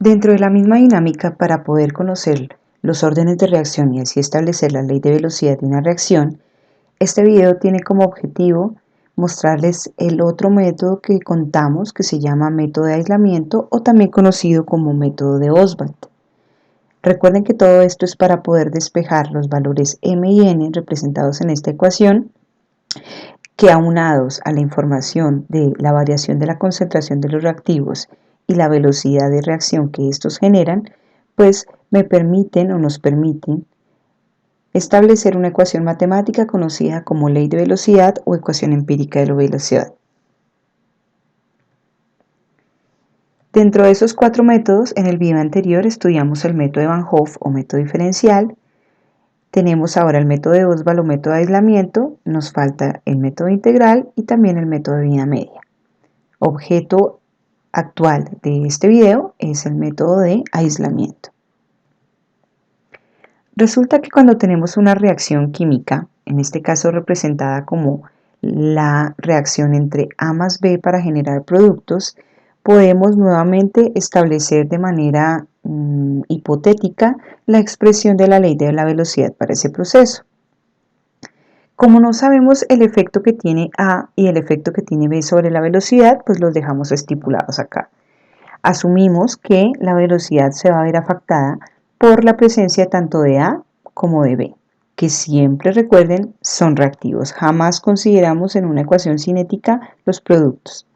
Dentro de la misma dinámica, para poder conocer los órdenes de reacción y así establecer la ley de velocidad de una reacción, este video tiene como objetivo mostrarles el otro método que contamos, que se llama método de aislamiento o también conocido como método de Ostwald. Recuerden que todo esto es para poder despejar los valores m y n representados en esta ecuación, que aunados a la información de la variación de la concentración de los reactivos y la velocidad de reacción que estos generan, pues me permiten o nos permiten establecer una ecuación matemática conocida como ley de velocidad o ecuación empírica de la velocidad. Dentro de esos cuatro métodos, en el video anterior estudiamos el método de Van Hoff o método diferencial. Tenemos ahora el método de Ostwald o método de aislamiento, nos falta el método integral y también el método de vida media. Objeto actual de este video es el método de aislamiento. Resulta que cuando tenemos una reacción química, en este caso representada como la reacción entre A más B para generar productos, podemos nuevamente establecer de manera hipotética la expresión de la ley de la velocidad para ese proceso. Como no sabemos el efecto que tiene A y el efecto que tiene B sobre la velocidad, pues los dejamos estipulados acá. Asumimos que la velocidad se va a ver afectada por la presencia tanto de A como de B, que siempre recuerden son reactivos. Jamás consideramos en una ecuación cinética los productos.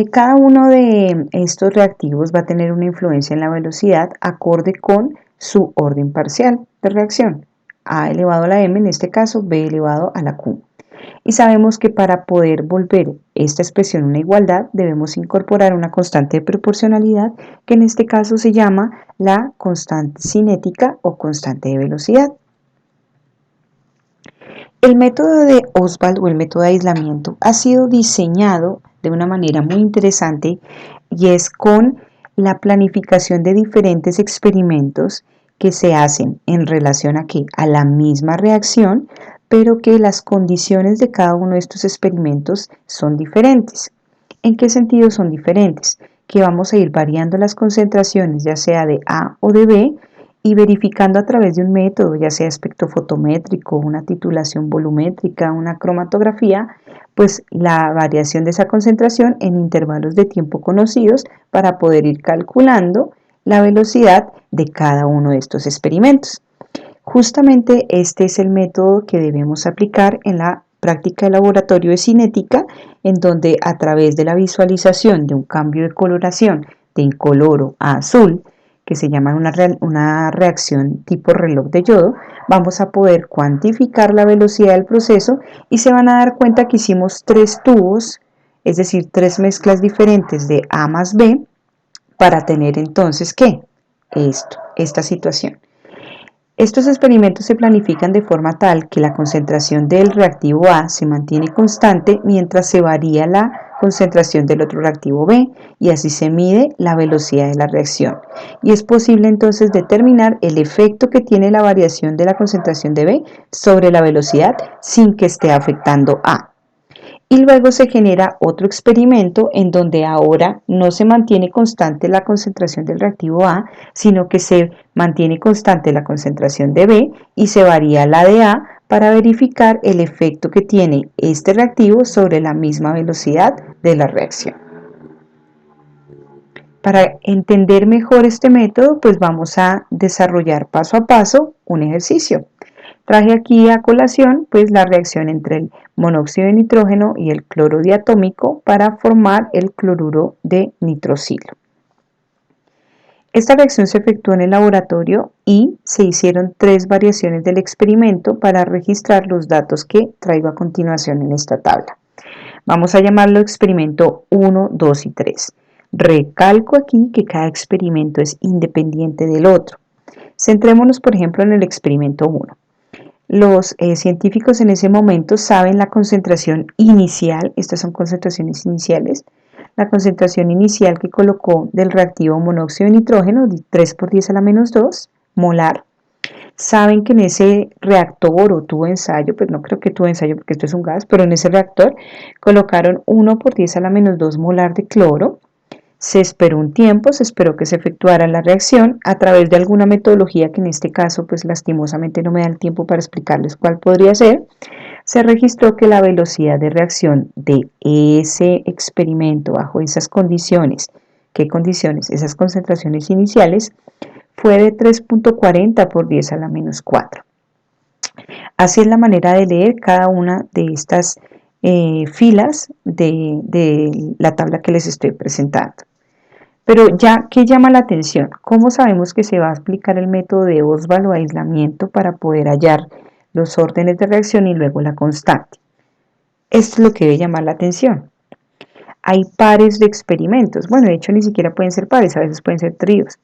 Cada uno de estos reactivos va a tener una influencia en la velocidad acorde con su orden parcial de reacción. A elevado a la m, en este caso B elevado a la q. Y sabemos que para poder volver esta expresión una igualdad debemos incorporar una constante de proporcionalidad que en este caso se llama la constante cinética o constante de velocidad. El método de Ostwald o el método de aislamiento ha sido diseñado de una manera muy interesante y es con la planificación de diferentes experimentos que se hacen en relación a la misma reacción, pero que las condiciones de cada uno de estos experimentos son diferentes. ¿En qué sentido son diferentes? Que vamos a ir variando las concentraciones, ya sea de A o de B, y verificando a través de un método, ya sea espectrofotométrico, una titulación volumétrica, una cromatografía, pues la variación de esa concentración en intervalos de tiempo conocidos para poder ir calculando la velocidad de cada uno de estos experimentos. Justamente este es el método que debemos aplicar en la práctica de laboratorio de cinética, en donde a través de la visualización de un cambio de coloración de incoloro a azul, que se llama una reacción tipo reloj de yodo, vamos a poder cuantificar la velocidad del proceso y se van a dar cuenta que hicimos tres tubos, es decir, tres mezclas diferentes de A más B para tener entonces, ¿qué? Esta situación. Estos experimentos se planifican de forma tal que la concentración del reactivo A se mantiene constante mientras se varía la concentración del otro reactivo B y así se mide la velocidad de la reacción. Y es posible entonces determinar el efecto que tiene la variación de la concentración de B sobre la velocidad sin que esté afectando A. Y luego se genera otro experimento en donde ahora no se mantiene constante la concentración del reactivo A, sino que se mantiene constante la concentración de B y se varía la de A para verificar el efecto que tiene este reactivo sobre la misma velocidad de la reacción. Para entender mejor este método, pues vamos a desarrollar paso a paso un ejercicio. Traje aquí a colación pues la reacción entre el monóxido de nitrógeno y el cloro diatómico para formar el cloruro de nitrocilo. Esta reacción se efectuó en el laboratorio y se hicieron tres variaciones del experimento para registrar los datos que traigo a continuación en esta tabla. Vamos a llamarlo experimento 1, 2 y 3. Recalco aquí que cada experimento es independiente del otro. Centrémonos, por ejemplo, en el experimento 1. Los científicos en ese momento saben la concentración inicial, estas son concentraciones iniciales, la concentración inicial que colocó del reactivo monóxido de nitrógeno, 3 por 10 a la menos 2 molar. Saben que en ese reactor o tubo de ensayo, pues no creo que tubo de ensayo porque esto es un gas, pero en ese reactor colocaron 1 por 10 a la menos 2 molar de cloro. Se esperó un tiempo, se esperó que se efectuara la reacción a través de alguna metodología que en este caso pues lastimosamente no me da el tiempo para explicarles cuál podría ser. Se registró que la velocidad de reacción de ese experimento bajo esas condiciones, ¿qué condiciones? Esas concentraciones iniciales, fue de 3.40 por 10 a la menos 4. Así es la manera de leer cada una de estas filas de la tabla que les estoy presentando. Pero ya, ¿qué llama la atención? ¿Cómo sabemos que se va a aplicar el método de Ostwald o aislamiento para poder hallar los órdenes de reacción y luego la constante? Esto es lo que debe llamar la atención. Hay pares de experimentos. Bueno, de hecho ni siquiera pueden ser pares, a veces pueden ser tríos.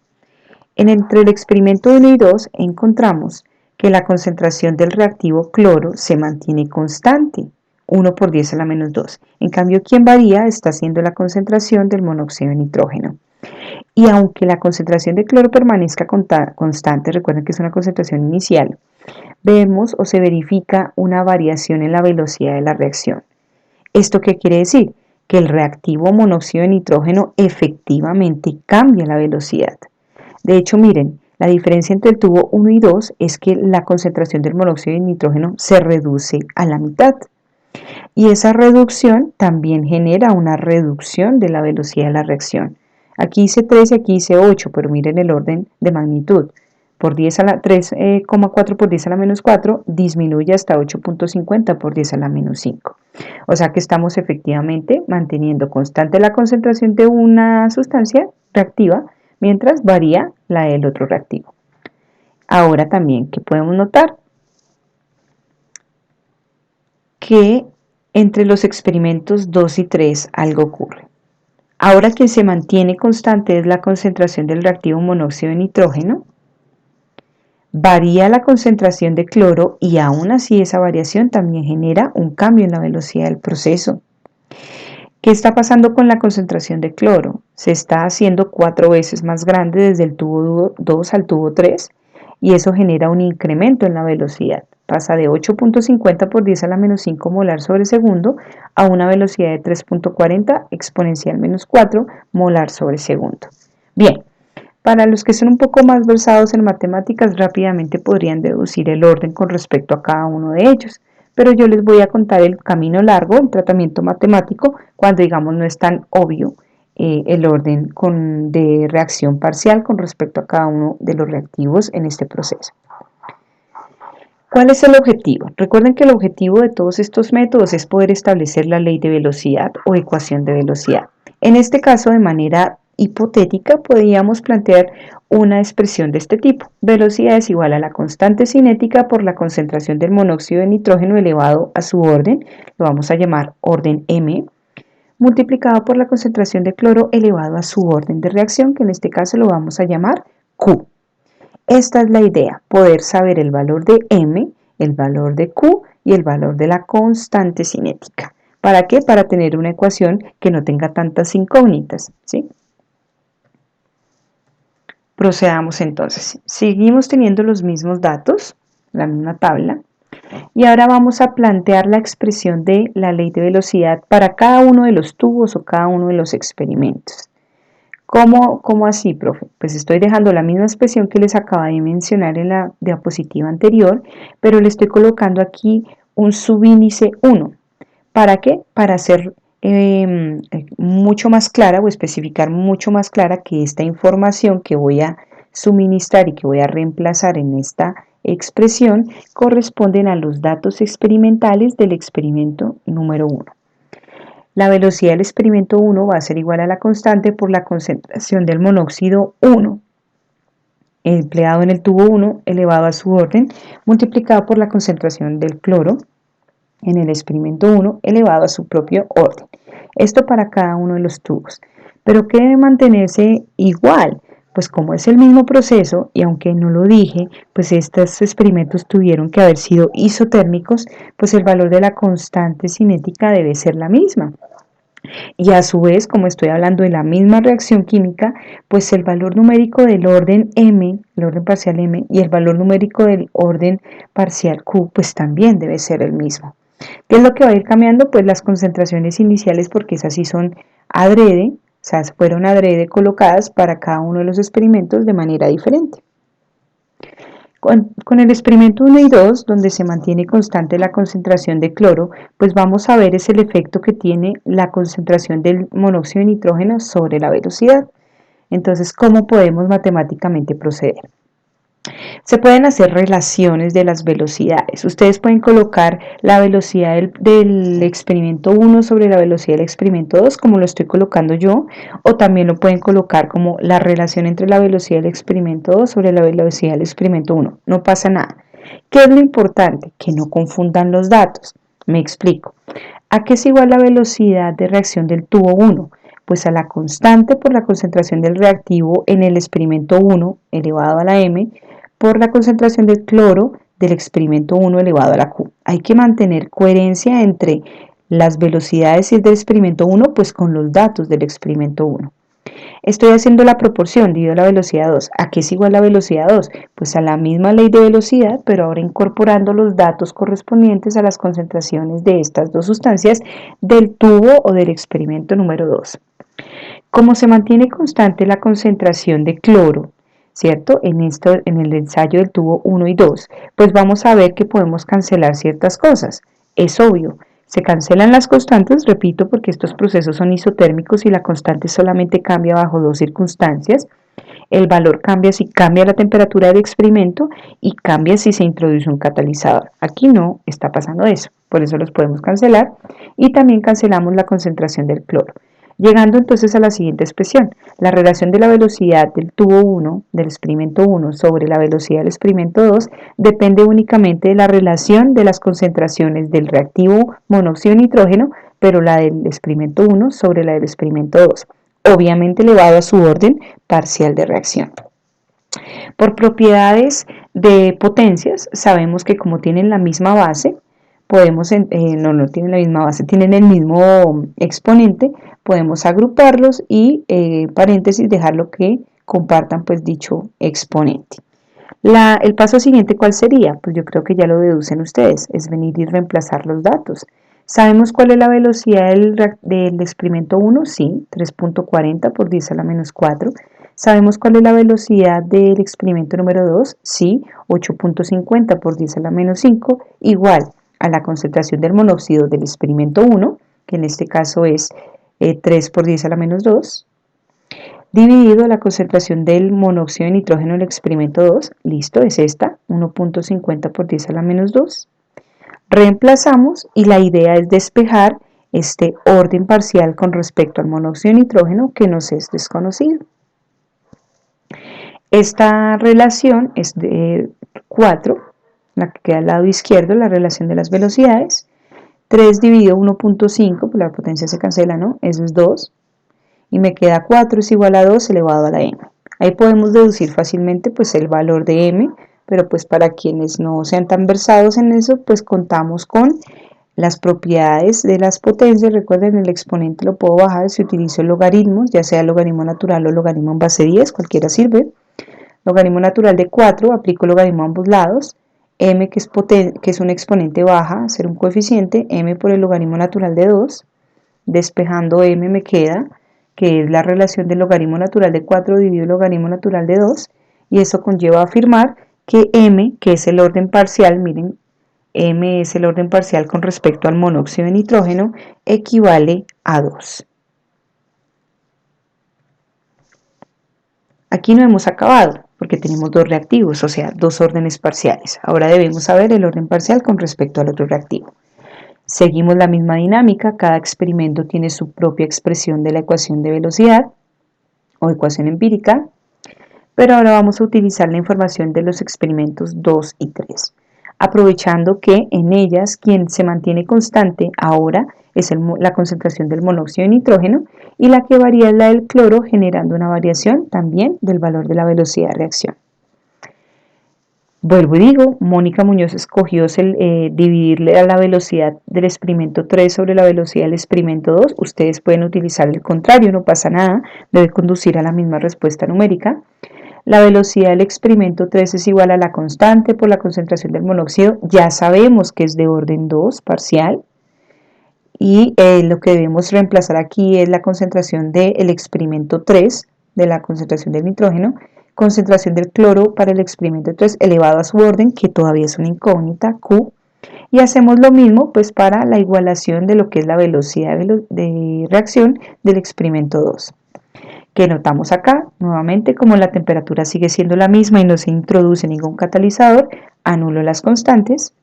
Entre el experimento 1 y 2 encontramos que la concentración del reactivo cloro se mantiene constante, 1 por 10 a la menos 2. En cambio, quien varía está siendo la concentración del monóxido de nitrógeno. Y aunque la concentración de cloro permanezca constante, recuerden que es una concentración inicial, vemos o se verifica una variación en la velocidad de la reacción. ¿Esto qué quiere decir? Que el reactivo monóxido de nitrógeno efectivamente cambia la velocidad. De hecho, miren, la diferencia entre el tubo 1 y 2 es que la concentración del monóxido de nitrógeno se reduce a la mitad. Y esa reducción también genera una reducción de la velocidad de la reacción. Aquí hice 3 y aquí hice 8, pero miren el orden de magnitud. Por 10 a la 3,4 por 10 a la menos 4 disminuye hasta 8.50 por 10 a la menos 5. O sea que estamos efectivamente manteniendo constante la concentración de una sustancia reactiva mientras varía la del otro reactivo. Ahora también, ¿qué podemos notar? Que entre los experimentos 2 y 3 algo ocurre. Ahora que se mantiene constante es la concentración del reactivo monóxido de nitrógeno, varía la concentración de cloro y aún así esa variación también genera un cambio en la velocidad del proceso. ¿Qué está pasando con la concentración de cloro? Se está haciendo 4 veces más grande desde el tubo 2 al tubo 3 y eso genera un incremento en la velocidad. Pasa de 8.50 por 10 a la menos 5 molar sobre segundo a una velocidad de 3.40 exponencial menos 4 molar sobre segundo. Bien, para los que son un poco más versados en matemáticas, rápidamente podrían deducir el orden con respecto a cada uno de ellos. Pero yo les voy a contar el camino largo, el tratamiento matemático, cuando digamos no es tan obvio el orden de reacción parcial con respecto a cada uno de los reactivos en este proceso. ¿Cuál es el objetivo? Recuerden que el objetivo de todos estos métodos es poder establecer la ley de velocidad o ecuación de velocidad. En este caso, de manera hipotética, podríamos plantear una expresión de este tipo. Velocidad es igual a la constante cinética por la concentración del monóxido de nitrógeno elevado a su orden, lo vamos a llamar orden m, multiplicado por la concentración de cloro elevado a su orden de reacción, que en este caso lo vamos a llamar Q. Esta es la idea, poder saber el valor de m, el valor de q y el valor de la constante cinética. ¿Para qué? Para tener una ecuación que no tenga tantas incógnitas, ¿sí? Procedamos entonces. Seguimos teniendo los mismos datos, la misma tabla, y ahora vamos a plantear la expresión de la ley de velocidad para cada uno de los tubos o cada uno de los experimentos. ¿Cómo así, profe? Pues estoy dejando la misma expresión que les acaba de mencionar en la diapositiva anterior, pero le estoy colocando aquí un subíndice 1. ¿Para qué? Para hacer mucho más clara o especificar mucho más clara que esta información que voy a suministrar y que voy a reemplazar en esta expresión corresponden a los datos experimentales del experimento número 1. La velocidad del experimento 1 va a ser igual a la constante por la concentración del monóxido 1 empleado en el tubo 1 elevado a su orden multiplicado por la concentración del cloro en el experimento 1 elevado a su propio orden. Esto para cada uno de los tubos. ¿Pero qué debe mantenerse igual? Pues como es el mismo proceso, y aunque no lo dije, pues estos experimentos tuvieron que haber sido isotérmicos, pues el valor de la constante cinética debe ser la misma. Y a su vez, como estoy hablando de la misma reacción química, pues el valor numérico del orden m, el orden parcial m, y el valor numérico del orden parcial q, pues también debe ser el mismo. ¿Qué es lo que va a ir cambiando? Pues las concentraciones iniciales, porque esas sí son adrede, sea, fueron adrede colocadas para cada uno de los experimentos de manera diferente. Con el experimento 1 y 2, donde se mantiene constante la concentración de cloro, pues vamos a ver es el efecto que tiene la concentración del monóxido de nitrógeno sobre la velocidad. Entonces, ¿cómo podemos matemáticamente proceder? Se pueden hacer relaciones de las velocidades. Ustedes pueden colocar la velocidad del experimento 1 sobre la velocidad del experimento 2, como lo estoy colocando yo, o también lo pueden colocar como la relación entre la velocidad del experimento 2 sobre la velocidad del experimento 1. No pasa nada. ¿Qué es lo importante? Que no confundan los datos. Me explico. ¿A qué es igual la velocidad de reacción del tubo 1? Pues a la constante por la concentración del reactivo en el experimento 1 elevado a la m por la concentración del cloro del experimento 1 elevado a la q. Hay que mantener coherencia entre las velocidades del experimento 1 pues con los datos del experimento 1. Estoy haciendo la proporción dividido la velocidad 2. ¿A qué es igual la velocidad 2? Pues a la misma ley de velocidad, pero ahora incorporando los datos correspondientes a las concentraciones de estas dos sustancias del tubo o del experimento número 2. Como se mantiene constante la concentración de cloro, ¿cierto? En el ensayo del tubo 1 y 2, pues vamos a ver que podemos cancelar ciertas cosas. Es obvio, se cancelan las constantes, repito, porque estos procesos son isotérmicos y la constante solamente cambia bajo dos circunstancias. El valor cambia si cambia la temperatura del experimento y cambia si se introduce un catalizador. Aquí no está pasando eso, por eso los podemos cancelar y también cancelamos la concentración del cloro. Llegando entonces a la siguiente expresión, la relación de la velocidad del tubo 1, del experimento 1, sobre la velocidad del experimento 2 depende únicamente de la relación de las concentraciones del reactivo monóxido de nitrógeno, pero la del experimento 1 sobre la del experimento 2, obviamente elevado a su orden parcial de reacción. Por propiedades de potencias, sabemos que como tienen la misma base, no tienen la misma base, tienen el mismo exponente, podemos agruparlos y paréntesis dejarlo que compartan pues dicho exponente. El paso siguiente, ¿cuál sería? Pues yo creo que ya lo deducen ustedes, es venir y reemplazar los datos. ¿Sabemos cuál es la velocidad del experimento 1? Sí, 3.40 por 10 a la menos 4. ¿Sabemos cuál es la velocidad del experimento número 2? Sí, 8.50 por 10 a la menos 5, igual a la concentración del monóxido del experimento 1, que en este caso es 3 por 10 a la menos 2, dividido la concentración del monóxido de nitrógeno del experimento 2, listo, es esta, 1.50 por 10 a la menos 2. Reemplazamos y la idea es despejar este orden parcial con respecto al monóxido de nitrógeno que nos es desconocido. Esta relación es de 4, la que queda al lado izquierdo, la relación de las velocidades. 3 dividido 1.5, pues la potencia se cancela, ¿no? Eso es 2. Y me queda 4 es igual a 2 elevado a la m. Ahí podemos deducir fácilmente pues el valor de m, pero pues para quienes no sean tan versados en eso, pues contamos con las propiedades de las potencias. Recuerden, el exponente lo puedo bajar si utilizo logaritmos, ya sea logaritmo natural o logaritmo en base 10, cualquiera sirve. Logaritmo natural de 4, aplico logaritmo a ambos lados. M, que es un exponente, baja a ser un coeficiente, m por el logaritmo natural de 2. Despejando m me queda, que es la relación del logaritmo natural de 4 dividido el logaritmo natural de 2, y eso conlleva a afirmar que m, que es el orden parcial, miren, m es el orden parcial con respecto al monóxido de nitrógeno, equivale a 2. Aquí no hemos acabado, porque tenemos dos reactivos, o sea, dos órdenes parciales. Ahora debemos saber el orden parcial con respecto al otro reactivo. Seguimos la misma dinámica, cada experimento tiene su propia expresión de la ecuación de velocidad o ecuación empírica, pero ahora vamos a utilizar la información de los experimentos 2 y 3, aprovechando que en ellas quien se mantiene constante ahora es la concentración del monóxido de nitrógeno y la que varía es la del cloro, generando una variación también del valor de la velocidad de reacción. Vuelvo y digo, Mónica Muñoz escogió dividirle a la velocidad del experimento 3 sobre la velocidad del experimento 2. Ustedes pueden utilizar el contrario, no pasa nada, debe conducir a la misma respuesta numérica. La velocidad del experimento 3 es igual a la constante por la concentración del monóxido. Ya sabemos que es de orden 2, parcial. y lo que debemos reemplazar aquí es la concentración del experimento 3, de la concentración del nitrógeno, concentración del cloro para el experimento 3 elevado a su orden, que todavía es una incógnita, Q, y hacemos lo mismo pues para la igualación de lo que es la velocidad de reacción del experimento 2. Que notamos acá, nuevamente como la temperatura sigue siendo la misma y no se introduce ningún catalizador, anulo las constantes.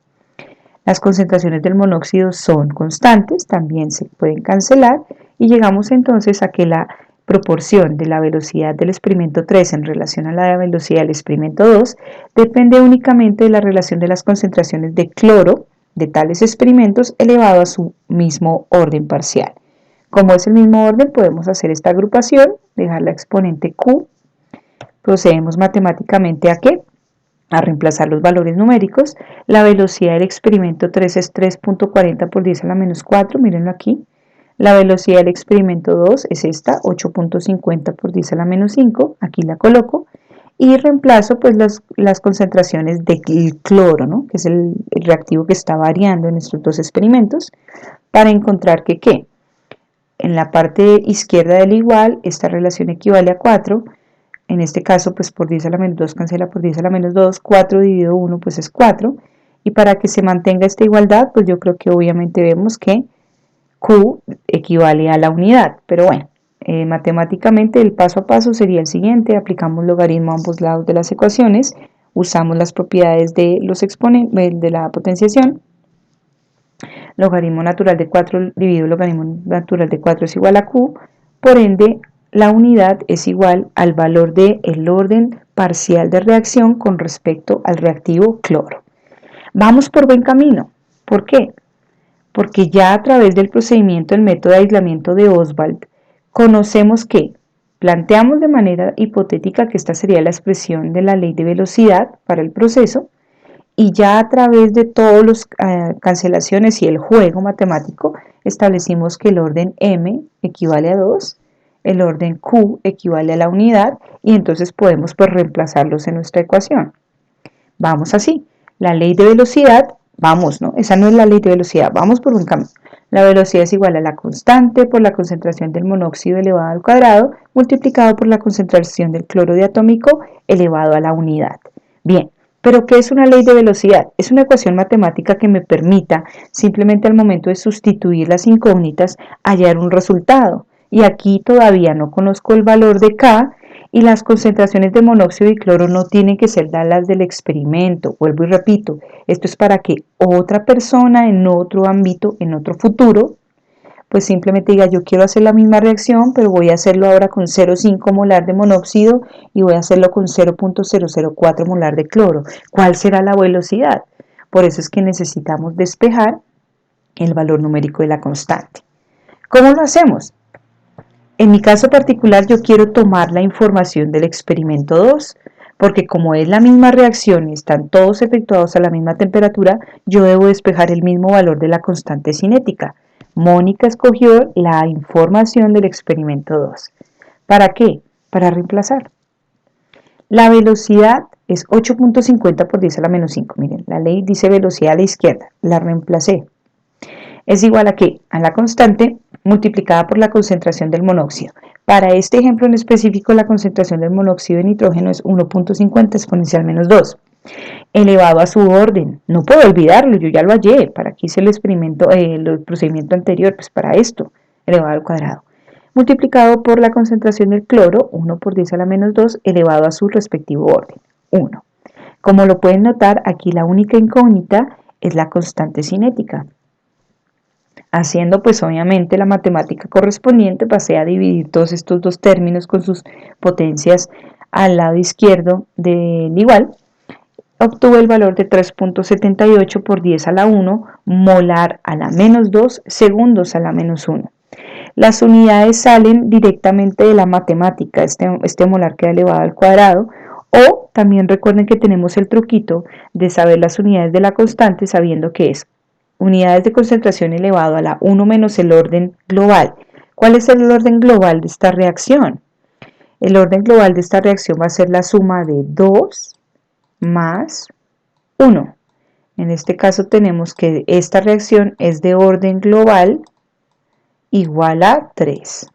Las concentraciones del monóxido son constantes, también se pueden cancelar y llegamos entonces a que la proporción de la velocidad del experimento 3 en relación a la velocidad del experimento 2 depende únicamente de la relación de las concentraciones de cloro de tales experimentos elevado a su mismo orden parcial. Como es el mismo orden, podemos hacer esta agrupación, dejar la exponente Q, procedemos matemáticamente ¿a qué? A reemplazar los valores numéricos. La velocidad del experimento 3 es 3.40 por 10 a la menos 4, mírenlo aquí. La velocidad del experimento 2 es esta, 8.50 por 10 a la menos 5, aquí la coloco. Y reemplazo pues las concentraciones del cloro, ¿no? Que es el reactivo que está variando en estos dos experimentos, para encontrar que ¿qué? En la parte izquierda del igual, esta relación equivale a 4, en este caso, pues por 10 a la menos 2 cancela por 10 a la menos 2, 4 dividido 1 pues es 4. Y para que se mantenga esta igualdad, pues yo creo que obviamente vemos que Q equivale a la unidad. Pero bueno, matemáticamente el paso a paso sería el siguiente. Aplicamos logaritmo a ambos lados de las ecuaciones. Usamos las propiedades de los exponentes de la potenciación. Logaritmo natural de 4 dividido logaritmo natural de 4 es igual a Q. Por ende, la unidad es igual al valor del orden parcial de reacción con respecto al reactivo cloro. Vamos por buen camino. ¿Por qué? Porque ya a través del procedimiento del método de aislamiento de Ostwald, conocemos que planteamos de manera hipotética que esta sería la expresión de la ley de velocidad para el proceso, y ya a través de todas las cancelaciones y el juego matemático establecimos que el orden m equivale a 2, el orden q equivale a la unidad y entonces podemos pues reemplazarlos en nuestra ecuación. Vamos así, la ley de velocidad, vamos, ¿no? Esa no es la ley de velocidad, vamos por un camino. La velocidad es igual a la constante por la concentración del monóxido elevado al cuadrado multiplicado por la concentración del cloro diatómico elevado a la unidad. Bien, ¿pero qué es una ley de velocidad? Es una ecuación matemática que me permita, simplemente al momento de sustituir las incógnitas, hallar un resultado. Y aquí todavía no conozco el valor de K y las concentraciones de monóxido y cloro no tienen que ser las del experimento. Vuelvo y repito, esto es para que otra persona en otro ámbito, en otro futuro, pues simplemente diga yo quiero hacer la misma reacción, pero voy a hacerlo ahora con 0,5 molar de monóxido y voy a hacerlo con 0.004 molar de cloro. ¿Cuál será la velocidad? Por eso es que necesitamos despejar el valor numérico de la constante. ¿Cómo lo hacemos? En mi caso particular yo quiero tomar la información del experimento 2, porque como es la misma reacción y están todos efectuados a la misma temperatura, yo debo despejar el mismo valor de la constante cinética. Mónica escogió la información del experimento 2. ¿Para qué? Para reemplazar. La velocidad es 8.50 por 10 a la menos 5. Miren, la ley dice velocidad a la izquierda. La reemplacé. Es igual a ¿qué? A la constante multiplicada por la concentración del monóxido. Para este ejemplo en específico, la concentración del monóxido de nitrógeno es 1.50 exponencial menos 2, elevado a su orden. No puedo olvidarlo, yo ya lo hallé. ¿Para qué hice el experimento, el procedimiento anterior? Pues para esto, elevado al cuadrado. Multiplicado por la concentración del cloro, 1 por 10 a la menos 2, elevado a su respectivo orden, 1. Como lo pueden notar, aquí la única incógnita es la constante cinética. Haciendo pues obviamente la matemática correspondiente, pasé a dividir todos estos dos términos con sus potencias al lado izquierdo del igual. Obtuve el valor de 3.78 por 10 a la 1 molar a la menos 2 segundos a la menos 1. Las unidades salen directamente de la matemática, este molar queda elevado al cuadrado, o también recuerden que tenemos el truquito de saber las unidades de la constante sabiendo que es unidades de concentración elevado a la 1 menos el orden global. ¿Cuál es el orden global de esta reacción? El orden global de esta reacción va a ser la suma de 2 más 1. En este caso tenemos que esta reacción es de orden global igual a 3.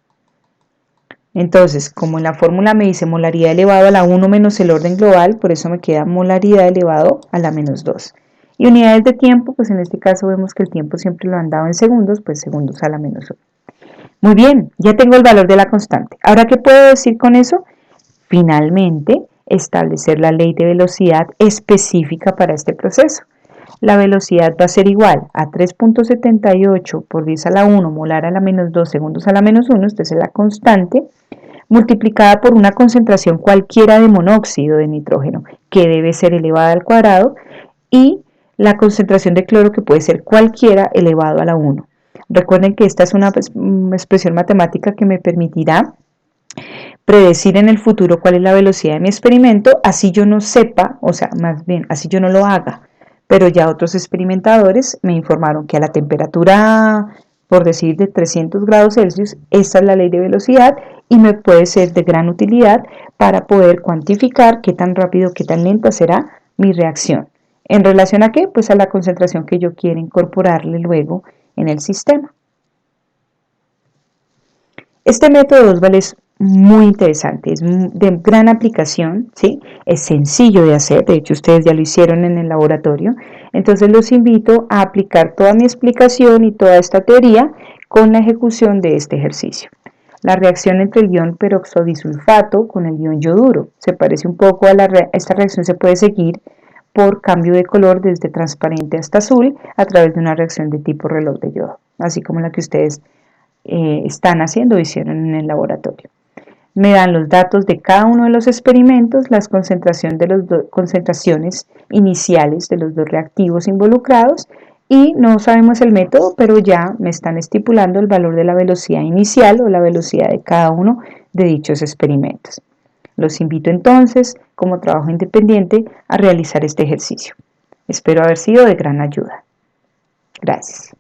Entonces, como en la fórmula me dice molaridad elevado a la 1 menos el orden global, por eso me queda molaridad elevado a la menos 2. Y unidades de tiempo, pues en este caso vemos que el tiempo siempre lo han dado en segundos, pues segundos a la menos 1. Muy bien, ya tengo el valor de la constante. Ahora, ¿qué puedo decir con eso? Finalmente, establecer la ley de velocidad específica para este proceso. La velocidad va a ser igual a 3.78 por 10 a la 1 molar a la menos 2 segundos a la menos 1, esta es la constante, multiplicada por una concentración cualquiera de monóxido de nitrógeno, que debe ser elevada al cuadrado, y la concentración de cloro, que puede ser cualquiera elevado a la 1. Recuerden que esta es una expresión matemática que me permitirá predecir en el futuro cuál es la velocidad de mi experimento, así yo no sepa, o sea, más bien, así yo no lo haga. Pero ya otros experimentadores me informaron que a la temperatura, por decir, de 300 grados Celsius, esta es la ley de velocidad y me puede ser de gran utilidad para poder cuantificar qué tan rápido, qué tan lenta será mi reacción. ¿En relación a qué? Pues a la concentración que yo quiera incorporarle luego en el sistema. Este método Oswald es muy interesante, es de gran aplicación, ¿sí? Es sencillo de hacer, de hecho ustedes ya lo hicieron en el laboratorio, entonces los invito a aplicar toda mi explicación y toda esta teoría con la ejecución de este ejercicio. La reacción entre el ion peroxodisulfato con el ion yoduro se parece un poco a esta reacción se puede seguir por cambio de color desde transparente hasta azul a través de una reacción de tipo reloj de yodo, así como la que ustedes están haciendo o hicieron en el laboratorio. Me dan los datos de cada uno de los experimentos, las concentraciones iniciales de los dos reactivos involucrados y no sabemos el método, pero ya me están estipulando el valor de la velocidad inicial o la velocidad de cada uno de dichos experimentos. Los invito entonces, como trabajo independiente, a realizar este ejercicio. Espero haber sido de gran ayuda. Gracias.